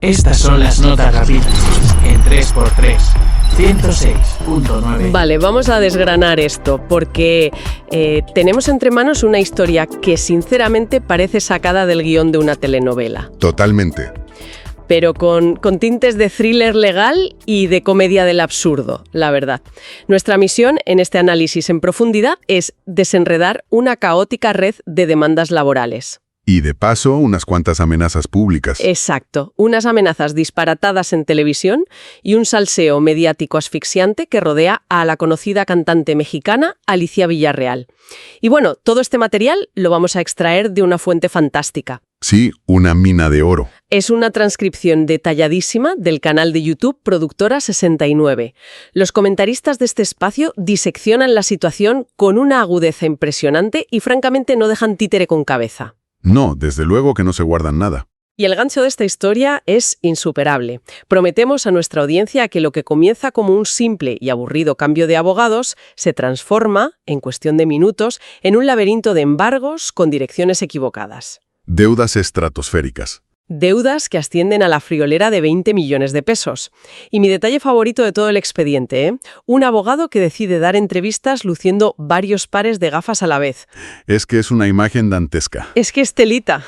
Estas son las notas rápidas en 3x3, 106.9. Vale, vamos a desgranar esto porque tenemos entre manos una historia que sinceramente parece sacada del guión de una telenovela. Totalmente. Pero con tintes de thriller legal y de comedia del absurdo, la verdad. Nuestra misión en este análisis en profundidad es desenredar una caótica red de demandas laborales. Y de paso, unas cuantas amenazas públicas. Exacto, unas amenazas disparatadas en televisión y un salseo mediático asfixiante que rodea a la conocida cantante mexicana Alicia Villarreal. Y bueno, todo este material lo vamos a extraer de una fuente fantástica. Sí, una mina de oro. Es una transcripción detalladísima del canal de YouTube Productora 69. Los comentaristas de este espacio diseccionan la situación con una agudeza impresionante y francamente no dejan títere con cabeza. No, desde luego que no se guardan nada. Y el gancho de esta historia es insuperable. Prometemos a nuestra audiencia que lo que comienza como un simple y aburrido cambio de abogados se transforma, en cuestión de minutos, en un laberinto de embargos con direcciones equivocadas. Deudas estratosféricas. Deudas que ascienden a la friolera de 20 millones de pesos. Y mi detalle favorito de todo el expediente, ¿eh? Un abogado que decide dar entrevistas luciendo varios pares de gafas a la vez. Es que es una imagen dantesca. Es que es telita.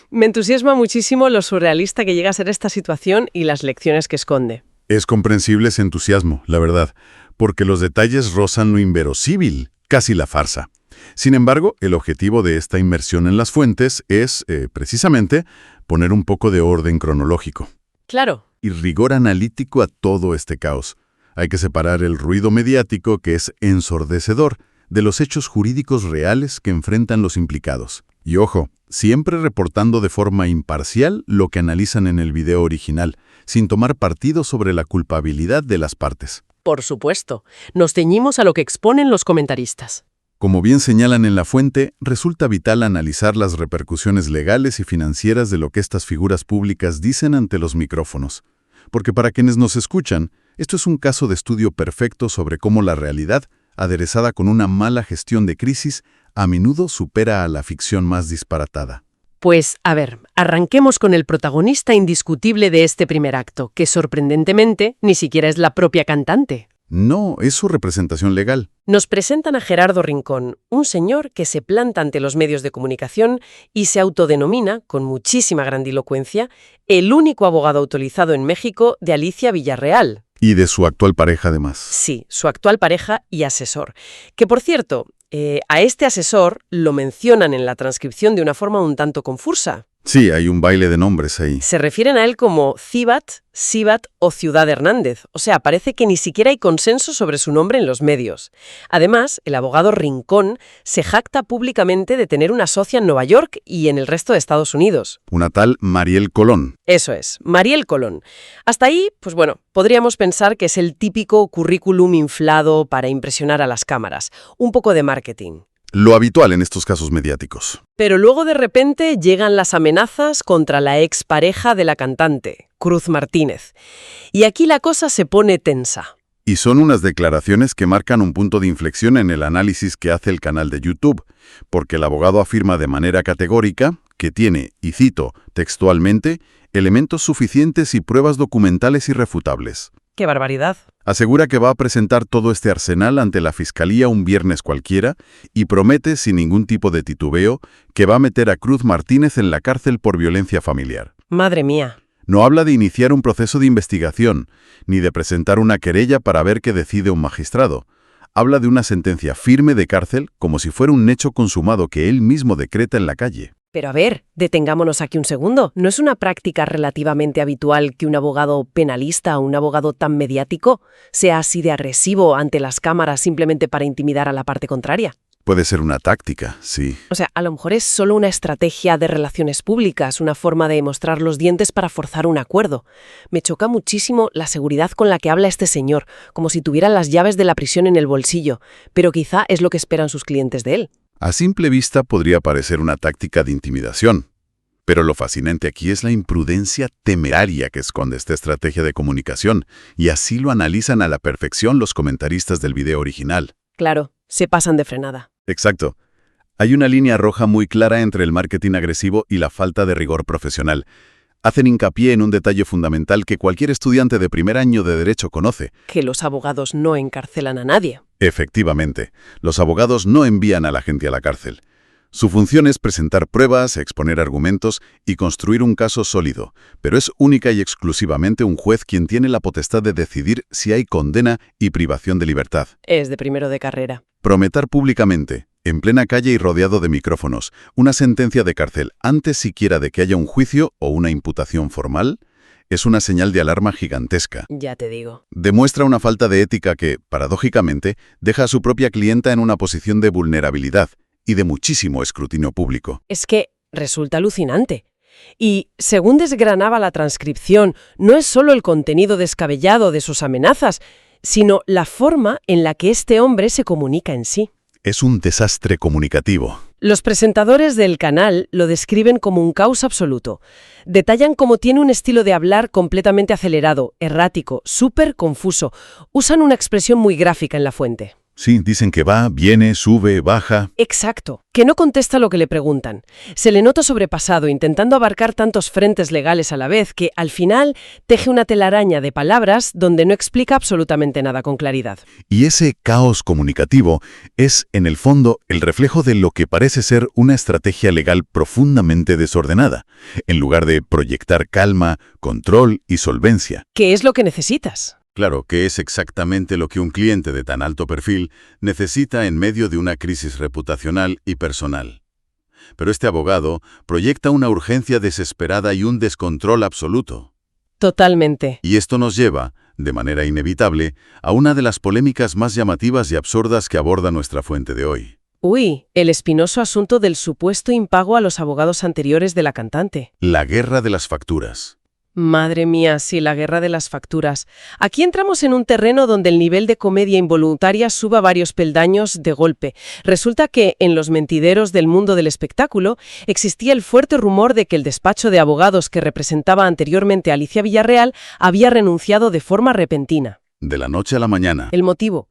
Me entusiasma muchísimo lo surrealista que llega a ser esta situación y las lecciones que esconde. Es comprensible ese entusiasmo, la verdad, porque los detalles rozan lo inverosímil, casi la farsa. Sin embargo, el objetivo de esta inmersión en las fuentes es, precisamente, poner un poco de orden cronológico. Claro. Y rigor analítico a todo este caos. Hay que separar el ruido mediático, que es ensordecedor, de los hechos jurídicos reales que enfrentan los implicados. Y ojo, siempre reportando de forma imparcial lo que analizan en el video original, sin tomar partido sobre la culpabilidad de las partes. Por supuesto. Nos ceñimos a lo que exponen los comentaristas. Como bien señalan en la fuente, resulta vital analizar las repercusiones legales y financieras de lo que estas figuras públicas dicen ante los micrófonos. Porque para quienes nos escuchan, esto es un caso de estudio perfecto sobre cómo la realidad, aderezada con una mala gestión de crisis, a menudo supera a la ficción más disparatada. Pues, a ver, arranquemos con el protagonista indiscutible de este primer acto, que sorprendentemente ni siquiera es la propia cantante. No, es su representación legal. Nos presentan a Gerardo Rincón, un señor que se planta ante los medios de comunicación y se autodenomina, con muchísima grandilocuencia, el único abogado autorizado en México de Alicia Villarreal. Y de su actual pareja, además. Sí, su actual pareja y asesor. Que, por cierto, a este asesor lo mencionan en la transcripción de una forma un tanto confusa. Sí, hay un baile de nombres ahí. Se refieren a él como Cibat, Sibat o Ciudad Hernández. O sea, parece que ni siquiera hay consenso sobre su nombre en los medios. Además, el abogado Rincón se jacta públicamente de tener una socia en Nueva York y en el resto de Estados Unidos. Una tal Mariel Colón. Eso es, Mariel Colón. Hasta ahí, pues bueno, podríamos pensar que es el típico currículum inflado para impresionar a las cámaras. Un poco de marketing. Lo habitual en estos casos mediáticos. Pero luego de repente llegan las amenazas contra la expareja de la cantante, Cruz Martínez. Y aquí la cosa se pone tensa. Y son unas declaraciones que marcan un punto de inflexión en el análisis que hace el canal de YouTube, porque el abogado afirma de manera categórica que tiene, y cito textualmente, elementos suficientes y pruebas documentales irrefutables. ¡Qué barbaridad! Asegura que va a presentar todo este arsenal ante la Fiscalía un viernes cualquiera y promete, sin ningún tipo de titubeo, que va a meter a Cruz Martínez en la cárcel por violencia familiar. ¡Madre mía! No habla de iniciar un proceso de investigación, ni de presentar una querella para ver qué decide un magistrado. Habla de una sentencia firme de cárcel como si fuera un hecho consumado que él mismo decreta en la calle. Pero a ver, detengámonos aquí un segundo. ¿No es una práctica relativamente habitual que un abogado penalista o un abogado tan mediático sea así de agresivo ante las cámaras simplemente para intimidar a la parte contraria? Puede ser una táctica, sí. O sea, a lo mejor es solo una estrategia de relaciones públicas, una forma de mostrar los dientes para forzar un acuerdo. Me choca muchísimo la seguridad con la que habla este señor, como si tuviera las llaves de la prisión en el bolsillo, pero quizá es lo que esperan sus clientes de él. A simple vista podría parecer una táctica de intimidación, pero lo fascinante aquí es la imprudencia temeraria que esconde esta estrategia de comunicación, y así lo analizan a la perfección los comentaristas del video original. Claro, se pasan de frenada. Exacto. Hay una línea roja muy clara entre el marketing agresivo y la falta de rigor profesional. Hacen hincapié en un detalle fundamental que cualquier estudiante de primer año de Derecho conoce. Que los abogados no encarcelan a nadie. Efectivamente, los abogados no envían a la gente a la cárcel. Su función es presentar pruebas, exponer argumentos y construir un caso sólido, pero es única y exclusivamente un juez quien tiene la potestad de decidir si hay condena y privación de libertad. Es de primero de carrera. Prometer públicamente, en plena calle y rodeado de micrófonos, una sentencia de cárcel antes siquiera de que haya un juicio o una imputación formal, es una señal de alarma gigantesca. Ya te digo. Demuestra una falta de ética que, paradójicamente, deja a su propia clienta en una posición de vulnerabilidad y de muchísimo escrutinio público. Es que resulta alucinante. Y, según desgranaba la transcripción, no es solo el contenido descabellado de sus amenazas, sino la forma en la que este hombre se comunica en sí. Es un desastre comunicativo. Los presentadores del canal lo describen como un caos absoluto. Detallan cómo tiene un estilo de hablar completamente acelerado, errático, súper confuso. Usan una expresión muy gráfica en la fuente. Sí, dicen que va, viene, sube, baja. Exacto, que no contesta lo que le preguntan. Se le nota sobrepasado, intentando abarcar tantos frentes legales a la vez que, al final, teje una telaraña de palabras donde no explica absolutamente nada con claridad. Y ese caos comunicativo es, en el fondo, el reflejo de lo que parece ser una estrategia legal profundamente desordenada, en lugar de proyectar calma, control y solvencia. ¿Qué es lo que necesitas? Claro, que es exactamente lo que un cliente de tan alto perfil necesita en medio de una crisis reputacional y personal. Pero este abogado proyecta una urgencia desesperada y un descontrol absoluto. Totalmente. Y esto nos lleva, de manera inevitable, a una de las polémicas más llamativas y absurdas que aborda nuestra fuente de hoy. Uy, el espinoso asunto del supuesto impago a los abogados anteriores de la cantante. La guerra de las facturas. Madre mía, sí, la guerra de las facturas. Aquí entramos en un terreno donde el nivel de comedia involuntaria suba varios peldaños de golpe. Resulta que, en los mentideros del mundo del espectáculo, existía el fuerte rumor de que el despacho de abogados que representaba anteriormente a Alicia Villarreal había renunciado de forma repentina. De la noche a la mañana. ¿El motivo?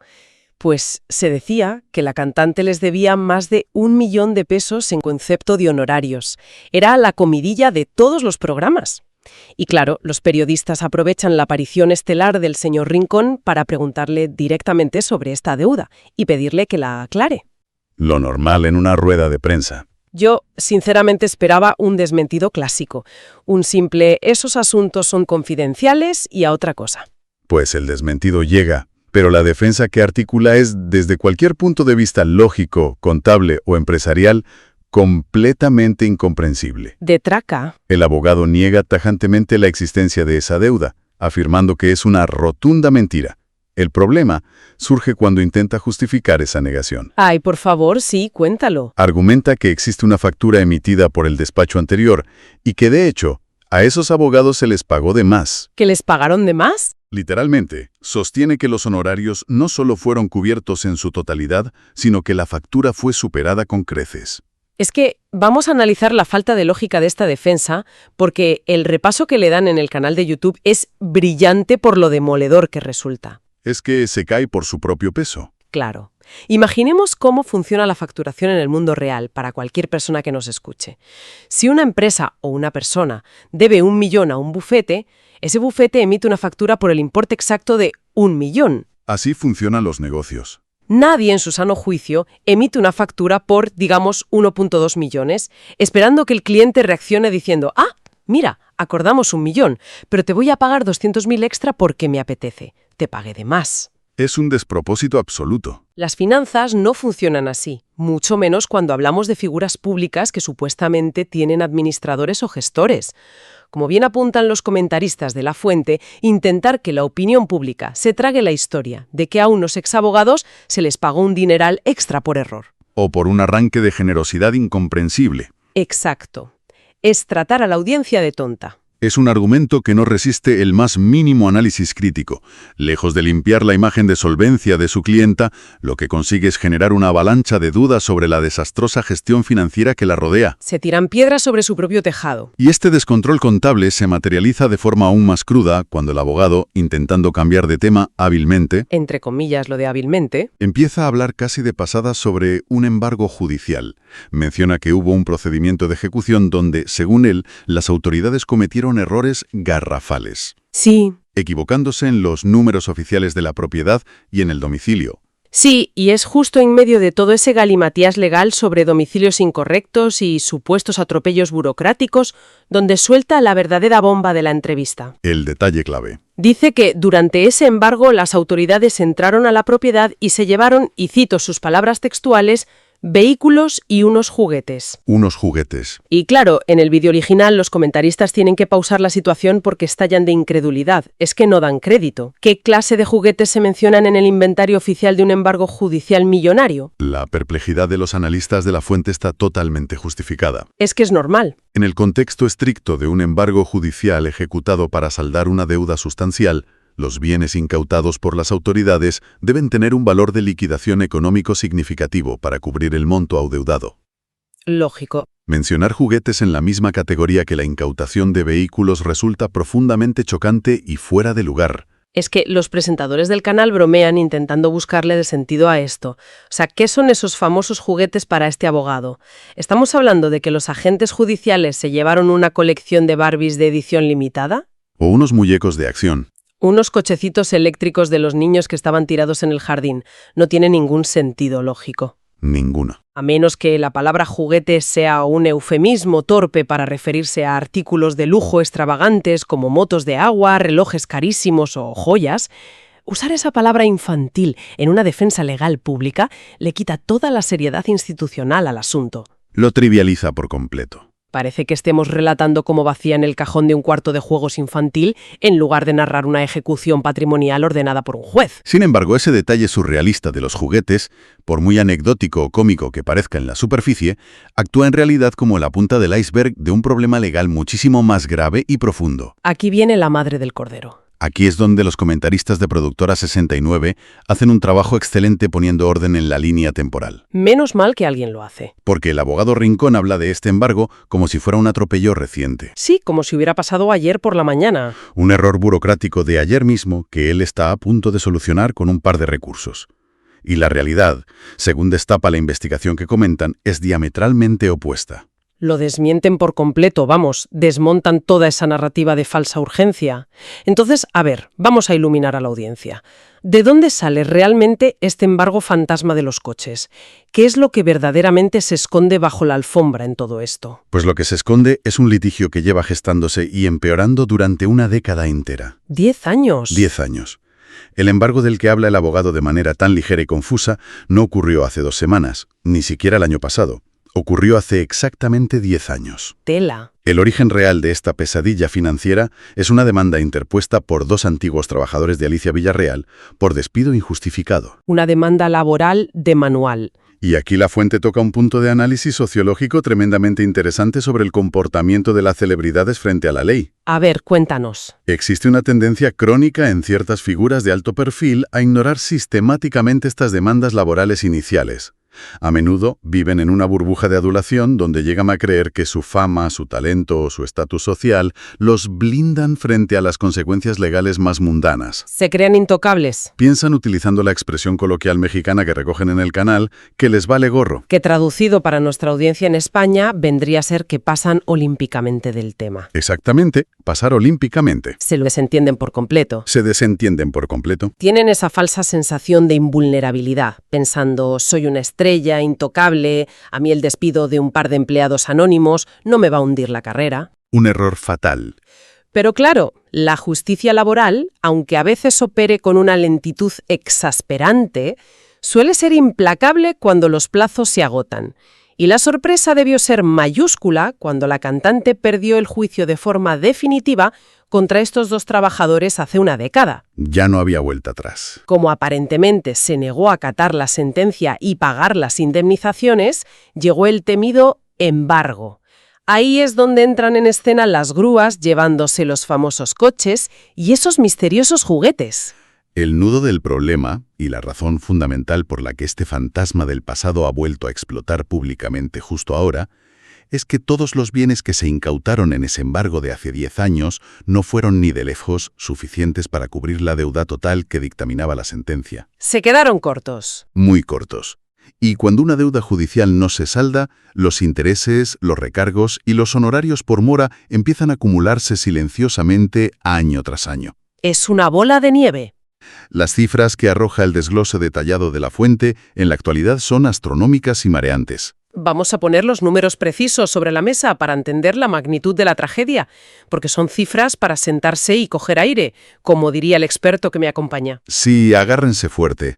Pues se decía que la cantante les debía más de 1 millón de pesos en concepto de honorarios. Era la comidilla de todos los programas. Y claro, los periodistas aprovechan la aparición estelar del señor Rincón para preguntarle directamente sobre esta deuda y pedirle que la aclare. Lo normal en una rueda de prensa. Yo, sinceramente, esperaba un desmentido clásico. Un simple, esos asuntos son confidenciales y a otra cosa. Pues el desmentido llega, pero la defensa que articula es, desde cualquier punto de vista lógico, contable o empresarial, completamente incomprensible. De traca. El abogado niega tajantemente la existencia de esa deuda, afirmando que es una rotunda mentira. El problema surge cuando intenta justificar esa negación. Ay, por favor, sí, cuéntalo. Argumenta que existe una factura emitida por el despacho anterior y que, de hecho, a esos abogados se les pagó de más. ¿Que les pagaron de más? Literalmente, sostiene que los honorarios no solo fueron cubiertos en su totalidad, sino que la factura fue superada con creces. Es que vamos a analizar la falta de lógica de esta defensa porque el repaso que le dan en el canal de YouTube es brillante por lo demoledor que resulta. Es que se cae por su propio peso. Claro. Imaginemos cómo funciona la facturación en el mundo real para cualquier persona que nos escuche. Si una empresa o una persona debe 1 millón a un bufete, ese bufete emite una factura por el importe exacto de 1 millón. Así funcionan los negocios. Nadie en su sano juicio emite una factura por, digamos, 1.2 millones, esperando que el cliente reaccione diciendo, mira, acordamos 1 millón, pero te voy a pagar 200.000 extra porque me apetece. Te pagué de más. Es un despropósito absoluto. Las finanzas no funcionan así, mucho menos cuando hablamos de figuras públicas que supuestamente tienen administradores o gestores. Como bien apuntan los comentaristas de La Fuente, intentar que la opinión pública se trague la historia de que a unos exabogados se les pagó un dineral extra por error. O por un arranque de generosidad incomprensible. Exacto. Es tratar a la audiencia de tonta. Es un argumento que no resiste el más mínimo análisis crítico. Lejos de limpiar la imagen de solvencia de su clienta, lo que consigue es generar una avalancha de dudas sobre la desastrosa gestión financiera que la rodea. Se tiran piedras sobre su propio tejado. Y este descontrol contable se materializa de forma aún más cruda cuando el abogado, intentando cambiar de tema hábilmente, entre comillas lo de hábilmente, empieza a hablar casi de pasada sobre un embargo judicial. Menciona que hubo un procedimiento de ejecución donde, según él, las autoridades cometieron cometieron errores garrafales, Sí. equivocándose en los números oficiales de la propiedad y en el domicilio. Sí, y es justo en medio de todo ese galimatías legal sobre domicilios incorrectos y supuestos atropellos burocráticos donde suelta la verdadera bomba de la entrevista. El detalle clave. Dice que durante ese embargo las autoridades entraron a la propiedad y se llevaron, y cito sus palabras textuales, vehículos y unos juguetes. Unos juguetes. Y claro, en el vídeo original los comentaristas tienen que pausar la situación porque estallan de incredulidad. Es que no dan crédito. ¿Qué clase de juguetes se mencionan en el inventario oficial de un embargo judicial millonario? La perplejidad de los analistas de la fuente está totalmente justificada. Es que es normal. En el contexto estricto de un embargo judicial ejecutado para saldar una deuda sustancial, los bienes incautados por las autoridades deben tener un valor de liquidación económico significativo para cubrir el monto adeudado. Lógico. Mencionar juguetes en la misma categoría que la incautación de vehículos resulta profundamente chocante y fuera de lugar. Es que los presentadores del canal bromean intentando buscarle el sentido a esto. O sea, ¿qué son esos famosos juguetes para este abogado? ¿Estamos hablando de que los agentes judiciales se llevaron una colección de Barbies de edición limitada? O unos muñecos de acción. Unos cochecitos eléctricos de los niños que estaban tirados en el jardín. No tiene ningún sentido lógico. Ninguno. A menos que la palabra juguete sea un eufemismo torpe para referirse a artículos de lujo extravagantes como motos de agua, relojes carísimos o joyas, usar esa palabra infantil en una defensa legal pública le quita toda la seriedad institucional al asunto. Lo trivializa por completo. Parece que estemos relatando cómo vacían el cajón de un cuarto de juegos infantil en lugar de narrar una ejecución patrimonial ordenada por un juez. Sin embargo, ese detalle surrealista de los juguetes, por muy anecdótico o cómico que parezca en la superficie, actúa en realidad como la punta del iceberg de un problema legal muchísimo más grave y profundo. Aquí viene la madre del cordero. Aquí es donde los comentaristas de Productora 69 hacen un trabajo excelente poniendo orden en la línea temporal. Menos mal que alguien lo hace. Porque el abogado Rincón habla de este embargo como si fuera un atropello reciente. Sí, como si hubiera pasado ayer por la mañana. Un error burocrático de ayer mismo que él está a punto de solucionar con un par de recursos. Y la realidad, según destapa la investigación que comentan, es diametralmente opuesta. Lo desmienten por completo, vamos, desmontan toda esa narrativa de falsa urgencia. Entonces, a ver, vamos a iluminar a la audiencia. ¿De dónde sale realmente este embargo fantasma de los coches? ¿Qué es lo que verdaderamente se esconde bajo la alfombra en todo esto? Pues lo que se esconde es un litigio que lleva gestándose y empeorando durante una década entera. 10 años. 10 años. El embargo del que habla el abogado de manera tan ligera y confusa no ocurrió hace 2 semanas, ni siquiera el año pasado. Ocurrió hace exactamente 10 años. Tela. El origen real de esta pesadilla financiera es una demanda interpuesta por 2 antiguos trabajadores de Alicia Villarreal por despido injustificado. Una demanda laboral de manual. Y aquí la fuente toca un punto de análisis sociológico tremendamente interesante sobre el comportamiento de las celebridades frente a la ley. A ver, cuéntanos. Existe una tendencia crónica en ciertas figuras de alto perfil a ignorar sistemáticamente estas demandas laborales iniciales. A menudo viven en una burbuja de adulación donde llegan a creer que su fama, su talento o su estatus social los blindan frente a las consecuencias legales más mundanas. Se crean intocables. Piensan, utilizando la expresión coloquial mexicana que recogen en el canal, que les vale gorro. Que traducido para nuestra audiencia en España vendría a ser que pasan olímpicamente del tema. Exactamente, pasar olímpicamente. Se lo desentienden por completo. Se desentienden por completo. Tienen esa falsa sensación de invulnerabilidad, pensando, soy una estrella intocable, a mí el despido de un par de empleados anónimos no me va a hundir la carrera. Un error fatal. Pero claro, la justicia laboral, aunque a veces opere con una lentitud exasperante, suele ser implacable cuando los plazos se agotan. Y la sorpresa debió ser mayúscula cuando la cantante perdió el juicio de forma definitiva contra estos 2 trabajadores hace una década. Ya no había vuelta atrás. Como aparentemente se negó a acatar la sentencia y pagar las indemnizaciones, llegó el temido embargo. Ahí es donde entran en escena las grúas llevándose los famosos coches y esos misteriosos juguetes. El nudo del problema, y la razón fundamental por la que este fantasma del pasado ha vuelto a explotar públicamente justo ahora, es que todos los bienes que se incautaron en ese embargo de hace 10 años no fueron ni de lejos suficientes para cubrir la deuda total que dictaminaba la sentencia. Se quedaron cortos. Muy cortos. Y cuando una deuda judicial no se salda, los intereses, los recargos y los honorarios por mora empiezan a acumularse silenciosamente año tras año. Es una bola de nieve. Las cifras que arroja el desglose detallado de la fuente en la actualidad son astronómicas y mareantes. Vamos a poner los números precisos sobre la mesa para entender la magnitud de la tragedia, porque son cifras para sentarse y coger aire, como diría el experto que me acompaña. Sí, agárrense fuerte.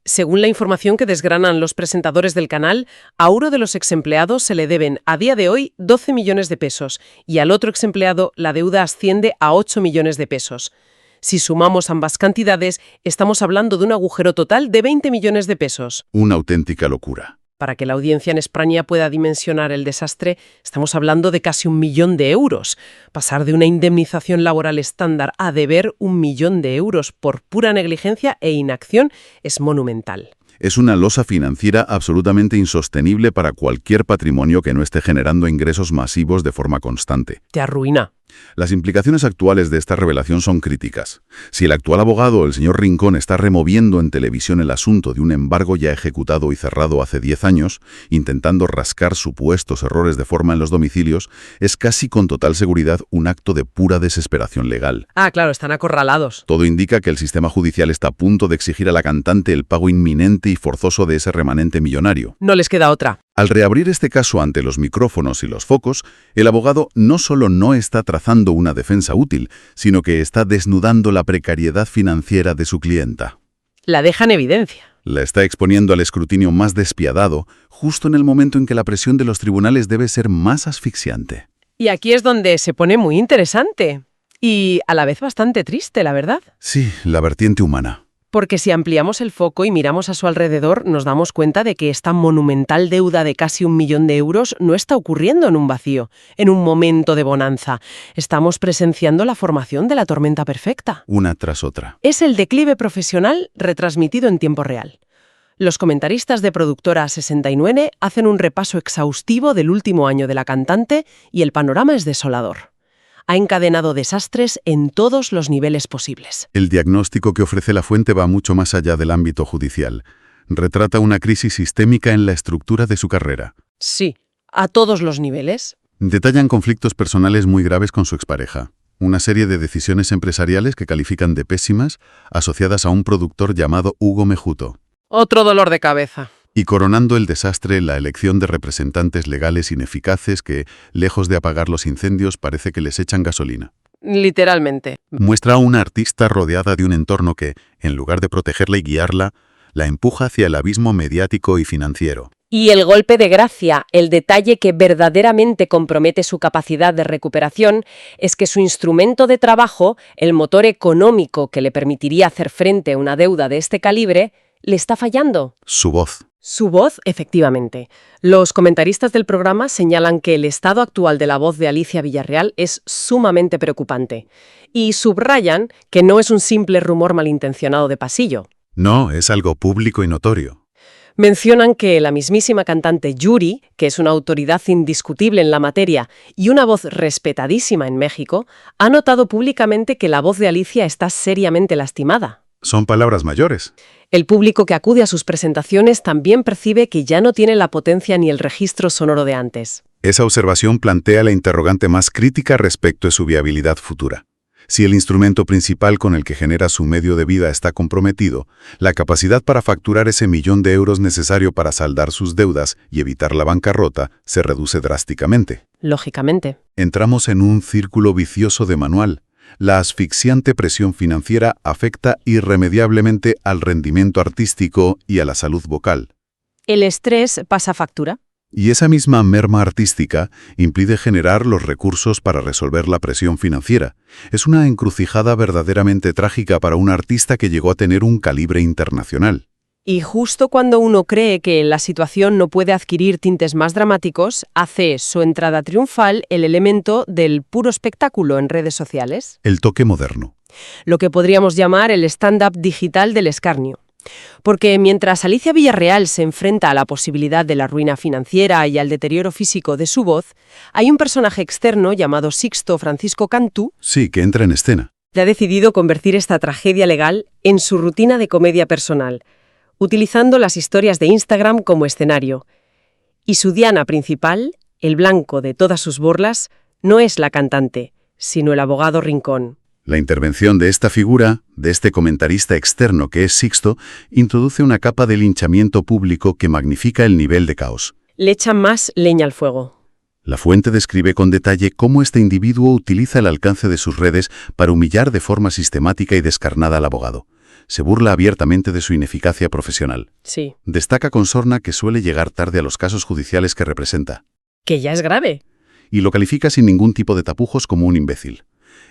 Según la información que desgranan los presentadores del canal, a uno de los exempleados se le deben a día de hoy 12 millones de pesos y al otro exempleado la deuda asciende a 8 millones de pesos. Si sumamos ambas cantidades, estamos hablando de un agujero total de 20 millones de pesos. Una auténtica locura. Para que la audiencia en España pueda dimensionar el desastre, estamos hablando de casi 1 millón de euros. Pasar de una indemnización laboral estándar a deber 1 millón de euros por pura negligencia e inacción es monumental. Es una losa financiera absolutamente insostenible para cualquier patrimonio que no esté generando ingresos masivos de forma constante. Te arruina. Las implicaciones actuales de esta revelación son críticas. Si el actual abogado, el señor Rincón, está removiendo en televisión el asunto de un embargo ya ejecutado y cerrado hace 10 años, intentando rascar supuestos errores de forma en los domicilios, es casi con total seguridad un acto de pura desesperación legal. Ah, claro, están acorralados. Todo indica que el sistema judicial está a punto de exigir a la cantante el pago inminente y forzoso de ese remanente millonario. No les queda otra. Al reabrir este caso ante los micrófonos y los focos, el abogado no solo no está trazando una defensa útil, sino que está desnudando la precariedad financiera de su clienta. La deja en evidencia. La está exponiendo al escrutinio más despiadado, justo en el momento en que la presión de los tribunales debe ser más asfixiante. Y aquí es donde se pone muy interesante. Y a la vez bastante triste, la verdad. Sí, la vertiente humana. Porque si ampliamos el foco y miramos a su alrededor, nos damos cuenta de que esta monumental deuda de casi 1 millón de euros no está ocurriendo en un vacío, en un momento de bonanza. Estamos presenciando la formación de la tormenta perfecta. Una tras otra. Es el declive profesional retransmitido en tiempo real. Los comentaristas de Productora 69 hacen un repaso exhaustivo del último año de la cantante y el panorama es desolador. Ha encadenado desastres en todos los niveles posibles. El diagnóstico que ofrece la fuente va mucho más allá del ámbito judicial. Retrata una crisis sistémica en la estructura de su carrera. Sí, a todos los niveles. Detallan conflictos personales muy graves con su expareja. Una serie de decisiones empresariales que califican de pésimas, asociadas a un productor llamado Hugo Mejuto. Otro dolor de cabeza. Y coronando el desastre, la elección de representantes legales ineficaces que, lejos de apagar los incendios, parece que les echan gasolina. Literalmente. Muestra a una artista rodeada de un entorno que, en lugar de protegerla y guiarla, la empuja hacia el abismo mediático y financiero. Y el golpe de gracia, el detalle que verdaderamente compromete su capacidad de recuperación, es que su instrumento de trabajo, el motor económico que le permitiría hacer frente a una deuda de este calibre, le está fallando. Su voz. Su voz, efectivamente. Los comentaristas del programa señalan que el estado actual de la voz de Alicia Villarreal es sumamente preocupante y subrayan que no es un simple rumor malintencionado de pasillo. No, es algo público y notorio. Mencionan que la mismísima cantante Yuri, que es una autoridad indiscutible en la materia y una voz respetadísima en México, ha notado públicamente que la voz de Alicia está seriamente lastimada. Son palabras mayores. El público que acude a sus presentaciones también percibe que ya no tiene la potencia ni el registro sonoro de antes. Esa observación plantea la interrogante más crítica respecto a su viabilidad futura. Si el instrumento principal con el que genera su medio de vida está comprometido, la capacidad para facturar ese 1 millón de euros necesario para saldar sus deudas y evitar la bancarrota se reduce drásticamente. Lógicamente. Entramos en un círculo vicioso de manual. La asfixiante presión financiera afecta irremediablemente al rendimiento artístico y a la salud vocal. El estrés pasa factura. Y esa misma merma artística impide generar los recursos para resolver la presión financiera. Es una encrucijada verdaderamente trágica para un artista que llegó a tener un calibre internacional. Y justo cuando uno cree que la situación no puede adquirir tintes más dramáticos, hace su entrada triunfal el elemento del puro espectáculo en redes sociales. El toque moderno. Lo que podríamos llamar el stand-up digital del escarnio. Porque mientras Alicia Villarreal se enfrenta a la posibilidad de la ruina financiera y al deterioro físico de su voz, hay un personaje externo llamado Sixto Francisco Cantú. Sí, que entra en escena. Que ha decidido convertir esta tragedia legal en su rutina de comedia personal. utilizando las historias de Instagram como escenario. Y su diana principal, el blanco de todas sus burlas, no es la cantante, sino el abogado Rincón. La intervención de esta figura, de este comentarista externo que es Sixto, introduce una capa de linchamiento público que magnifica el nivel de caos. Le echa más leña al fuego. La fuente describe con detalle cómo este individuo utiliza el alcance de sus redes para humillar de forma sistemática y descarnada al abogado. Se burla abiertamente de su ineficacia profesional. Sí. Destaca con sorna que suele llegar tarde a los casos judiciales que representa. Que ya es grave. Y lo califica sin ningún tipo de tapujos como un imbécil.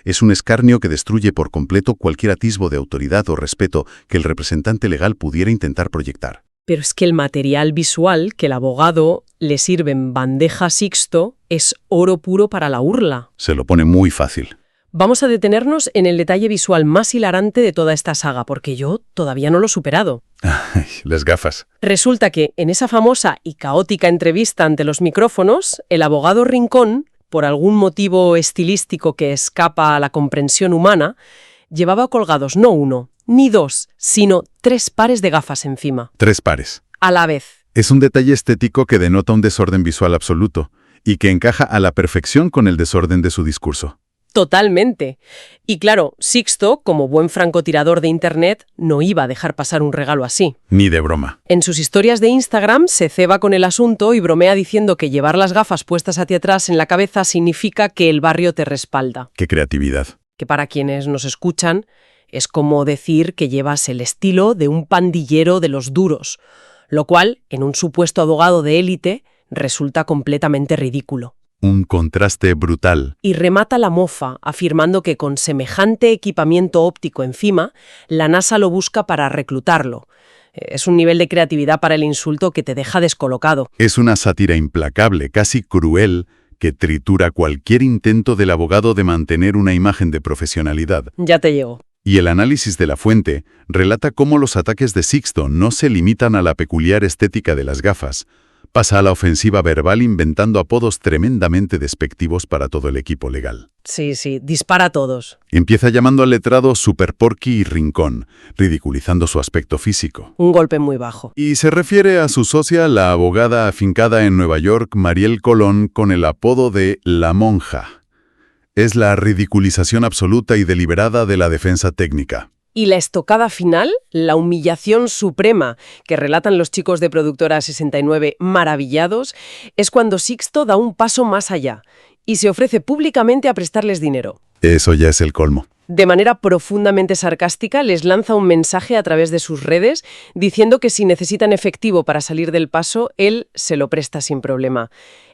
Es un escarnio que destruye por completo cualquier atisbo de autoridad o respeto que el representante legal pudiera intentar proyectar. Pero es que el material visual que el abogado le sirve en bandeja a Sixto es oro puro para la burla. Se lo pone muy fácil. Vamos a detenernos en el detalle visual más hilarante de toda esta saga, porque yo todavía no lo he superado. Ay, las gafas. Resulta que en esa famosa y caótica entrevista ante los micrófonos, el abogado Rincón, por algún motivo estilístico que escapa a la comprensión humana, llevaba colgados no uno, ni dos, sino 3 pares de gafas encima. 3 pares. A la vez. Es un detalle estético que denota un desorden visual absoluto y que encaja a la perfección con el desorden de su discurso. Totalmente. Y claro, Sixto, como buen francotirador de Internet, no iba a dejar pasar un regalo así. Ni de broma. En sus historias de Instagram se ceba con el asunto y bromea diciendo que llevar las gafas puestas hacia atrás en la cabeza significa que el barrio te respalda. ¡Qué creatividad! Que para quienes nos escuchan es como decir que llevas el estilo de un pandillero de los duros, lo cual, en un supuesto abogado de élite, resulta completamente ridículo. Un contraste brutal. Y remata la mofa afirmando que con semejante equipamiento óptico encima, la NASA lo busca para reclutarlo. Es un nivel de creatividad para el insulto que te deja descolocado. Es una sátira implacable, casi cruel, que tritura cualquier intento del abogado de mantener una imagen de profesionalidad. Ya te llego. Y el análisis de la fuente relata cómo los ataques de Sixto no se limitan a la peculiar estética de las gafas. Pasa a la ofensiva verbal inventando apodos tremendamente despectivos para todo el equipo legal. Sí, dispara a todos. Empieza llamando al letrado Super Porky y Rincón, ridiculizando su aspecto físico. Un golpe muy bajo. Y se refiere a su socia, la abogada afincada en Nueva York, Mariel Colón, con el apodo de La Monja. Es la ridiculización absoluta y deliberada de la defensa técnica. Y la estocada final, la humillación suprema que relatan los chicos de Productora 69 maravillados, es cuando Sixto da un paso más allá y se ofrece públicamente a prestarles dinero. Eso ya es el colmo. De manera profundamente sarcástica, les lanza un mensaje a través de sus redes diciendo que si necesitan efectivo para salir del paso, él se lo presta sin problema.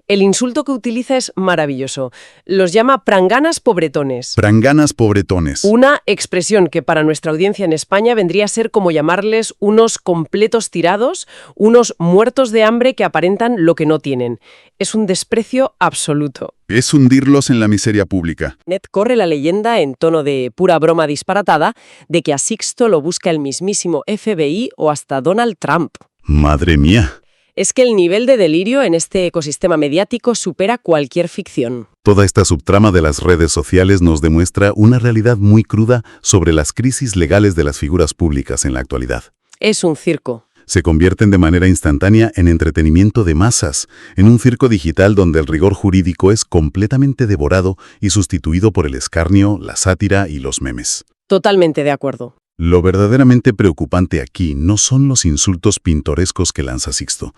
El insulto que utiliza es maravilloso. Los llama pranganas pobretones. Pranganas pobretones. Una expresión que para nuestra audiencia en España vendría a ser como llamarles unos completos tirados, unos muertos de hambre que aparentan lo que no tienen. Es un desprecio absoluto. Es hundirlos en la miseria pública. Net corre la leyenda, en tono de pura broma disparatada, de que a Sixto lo busca el mismísimo FBI o hasta Donald Trump. ¡Madre mía! Es que el nivel de delirio en este ecosistema mediático supera cualquier ficción. Toda esta subtrama de las redes sociales nos demuestra una realidad muy cruda sobre las crisis legales de las figuras públicas en la actualidad. Es un circo. Se convierten de manera instantánea en entretenimiento de masas, en un circo digital donde el rigor jurídico es completamente devorado y sustituido por el escarnio, la sátira y los memes. Totalmente de acuerdo. Lo verdaderamente preocupante aquí no son los insultos pintorescos que lanza Sixto.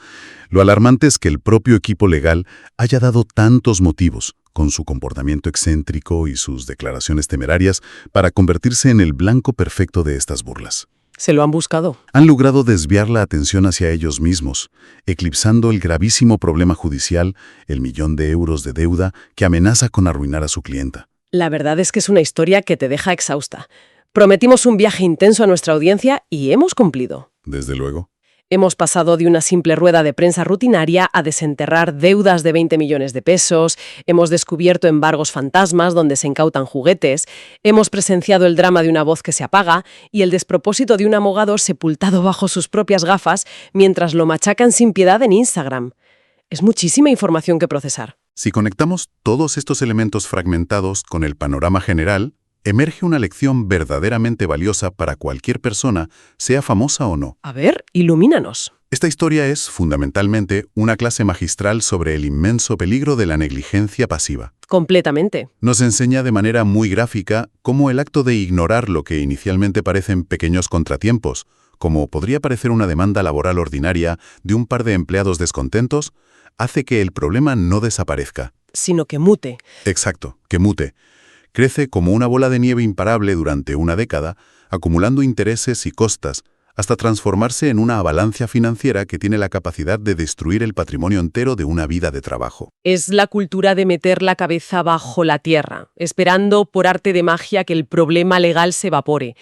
Lo alarmante es que el propio equipo legal haya dado tantos motivos, con su comportamiento excéntrico y sus declaraciones temerarias, para convertirse en el blanco perfecto de estas burlas. Se lo han buscado. Han logrado desviar la atención hacia ellos mismos, eclipsando el gravísimo problema judicial, el 1.000.000 de euros de deuda que amenaza con arruinar a su clienta. La verdad es que es una historia que te deja exhausta. Prometimos un viaje intenso a nuestra audiencia y hemos cumplido. Desde luego. Hemos pasado de una simple rueda de prensa rutinaria a desenterrar deudas de 20 millones de pesos, hemos descubierto embargos fantasmas donde se incautan juguetes, hemos presenciado el drama de una voz que se apaga y el despropósito de un abogado sepultado bajo sus propias gafas mientras lo machacan sin piedad en Instagram. Es muchísima información que procesar. Si conectamos todos estos elementos fragmentados con el panorama general, emerge una lección verdaderamente valiosa para cualquier persona, sea famosa o no. A ver, ilumínanos. Esta historia es, fundamentalmente, una clase magistral sobre el inmenso peligro de la negligencia pasiva. Completamente. Nos enseña de manera muy gráfica cómo el acto de ignorar lo que inicialmente parecen pequeños contratiempos, como podría parecer una demanda laboral ordinaria de un par de empleados descontentos, hace que el problema no desaparezca. Sino que mute. Exacto, que mute. Crece como una bola de nieve imparable durante una década, acumulando intereses y costas, hasta transformarse en una avalancha financiera que tiene la capacidad de destruir el patrimonio entero de una vida de trabajo. Es la cultura de meter la cabeza bajo la tierra, esperando por arte de magia que el problema legal se evapore.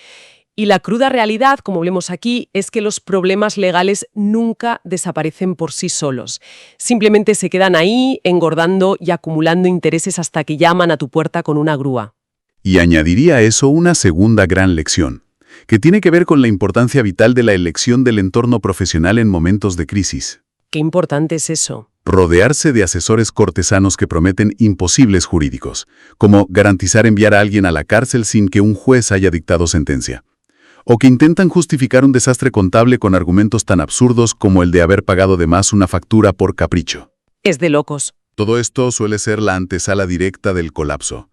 Y la cruda realidad, como vemos aquí, es que los problemas legales nunca desaparecen por sí solos. Simplemente se quedan ahí, engordando y acumulando intereses hasta que llaman a tu puerta con una grúa. Y añadiría a eso una segunda gran lección, que tiene que ver con la importancia vital de la elección del entorno profesional en momentos de crisis. Qué importante es eso. Rodearse de asesores cortesanos que prometen imposibles jurídicos, como garantizar enviar a alguien a la cárcel sin que un juez haya dictado sentencia. O que intentan justificar un desastre contable con argumentos tan absurdos como el de haber pagado de más una factura por capricho. Es de locos. Todo esto suele ser la antesala directa del colapso.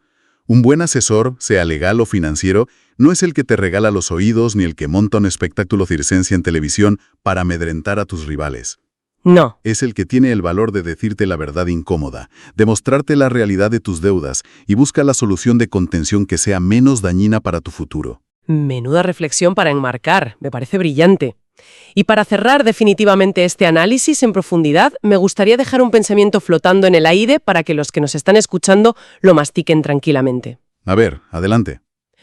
Un buen asesor, sea legal o financiero, no es el que te regala los oídos ni el que monta un espectáculo circense en televisión para amedrentar a tus rivales. No. Es el que tiene el valor de decirte la verdad incómoda, de mostrarte la realidad de tus deudas y busca la solución de contención que sea menos dañina para tu futuro. Menuda reflexión para enmarcar. Me parece brillante. Y para cerrar definitivamente este análisis en profundidad, me gustaría dejar un pensamiento flotando en el aire para que los que nos están escuchando lo mastiquen tranquilamente. A ver, adelante.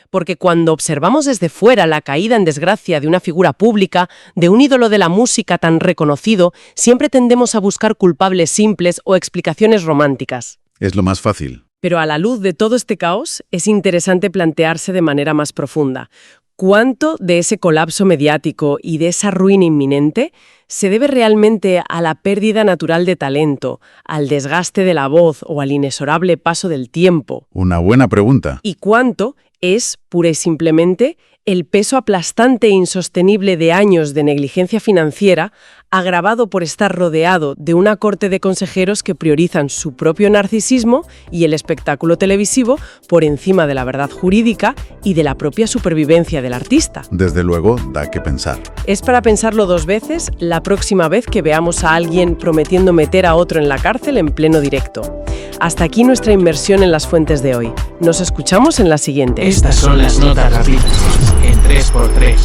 Porque cuando observamos desde fuera la caída en desgracia de una figura pública, de un ídolo de la música tan reconocido, siempre tendemos a buscar culpables simples o explicaciones románticas. Es lo más fácil. Pero a la luz de todo este caos, es interesante plantearse de manera más profunda. ¿Cuánto de ese colapso mediático y de esa ruina inminente se debe realmente a la pérdida natural de talento, al desgaste de la voz o al inexorable paso del tiempo? Una buena pregunta. ¿Y cuánto es, pura y simplemente, el peso aplastante e insostenible de años de negligencia financiera, agravado por estar rodeado de una corte de consejeros que priorizan su propio narcisismo y el espectáculo televisivo por encima de la verdad jurídica y de la propia supervivencia del artista? Desde luego, da que pensar. Es para pensarlo dos veces la próxima vez que veamos a alguien prometiendo meter a otro en la cárcel en pleno directo. Hasta aquí nuestra inmersión en las fuentes de hoy. Nos escuchamos en la siguiente. Estas son las notas rápidas en 3x3,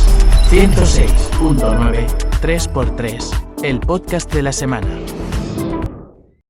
106.9, 3x3, el podcast de la semana.